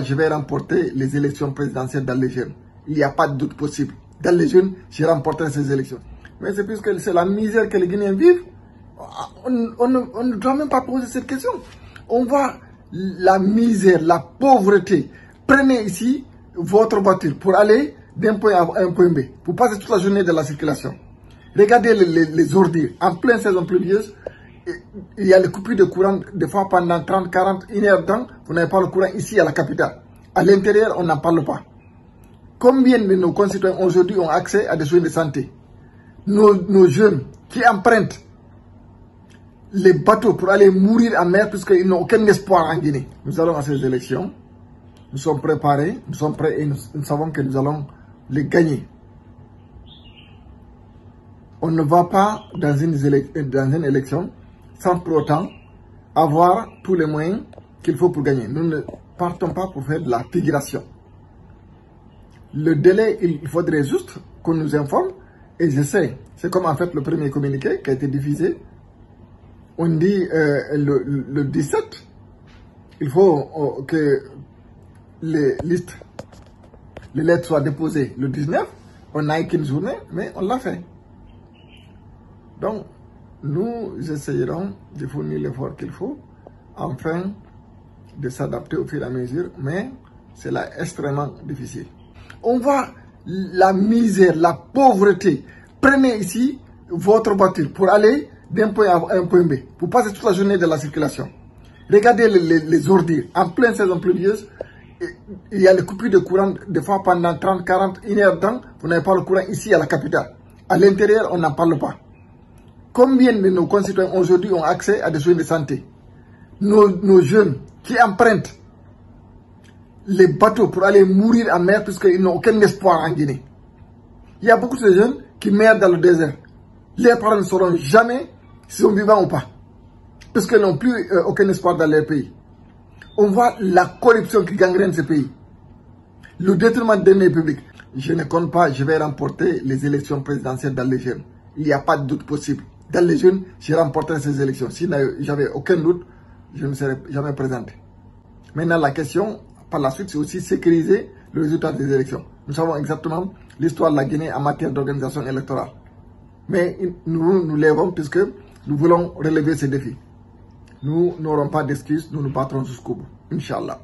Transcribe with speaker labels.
Speaker 1: Je vais remporter les élections présidentielles dans les jeunes. Il n'y a pas de doute possible. Dans les jeunes, j'ai remporté ces élections. Mais c'est puisque c'est la misère que les Guinéens vivent, on ne doit même pas poser cette question. On voit la misère, la pauvreté. Prenez ici votre voiture pour aller d'un point A à un point B. Vous passez toute la journée dans la circulation. Regardez les ordures. En pleine saison pluvieuse, il y a les coupures de courant, des fois pendant 30, 40, 1 heure de temps, vous n'avez pas le courant ici à la capitale. À l'intérieur, on n'en parle pas. Combien de nos concitoyens aujourd'hui ont accès à des soins de santé? Nos jeunes qui empruntent les bateaux pour aller mourir en mer puisqu'ils n'ont aucun espoir en Guinée. Nous allons à ces élections, nous sommes préparés, nous sommes prêts et nous savons que nous allons les gagner. On ne va pas dans une élection sans pour autant avoir tous les moyens qu'il faut pour gagner. Nous ne partons pas pour faire de la figuration. Le délai, il faudrait juste qu'on nous informe. Et je sais, c'est comme en fait le premier communiqué qui a été diffusé. On dit le 17, il faut que les lettres soient déposées le 19. On n'a qu'une journée, mais on l'a fait. Donc, nous essayerons de fournir l'effort qu'il faut afin de s'adapter au fur et à mesure, mais c'est là extrêmement difficile. On voit la misère, la pauvreté. Prenez ici votre voiture pour aller d'un point A à un point B. Vous passez toute la journée dans la circulation. Regardez les ordures. En pleine saison pluvieuse, il y a les coupures de courant, des fois pendant 30, 40, 1 heure de temps, vous n'avez pas le courant ici à la capitale. À l'intérieur, on n'en parle pas. Combien de nos concitoyens aujourd'hui ont accès à des soins de santé? Nos jeunes qui empruntent les bateaux pour aller mourir en mer puisqu'ils n'ont aucun espoir en Guinée. Il y a beaucoup de jeunes qui meurent dans le désert. Les parents ne sauront jamais s'ils sont vivants ou pas. Puisqu'ils n'ont plus aucun espoir dans leur pays. On voit la corruption qui gangrène ce pays. Le détournement des deniers publics. Je ne compte pas, je vais remporter les élections présidentielles dans les jeunes. Il n'y a pas de doute possible. Dans les jeunes, j'ai remporté ces élections. Si j'avais aucun doute, je ne me serais jamais présenté. Maintenant, la question, par la suite, c'est aussi sécuriser le résultat des élections. Nous savons exactement l'histoire de la Guinée en matière d'organisation électorale. Mais nous lèvons puisque nous voulons relever ces défis. Nous n'aurons pas d'excuses, nous nous battrons jusqu'au bout. Inch'Allah.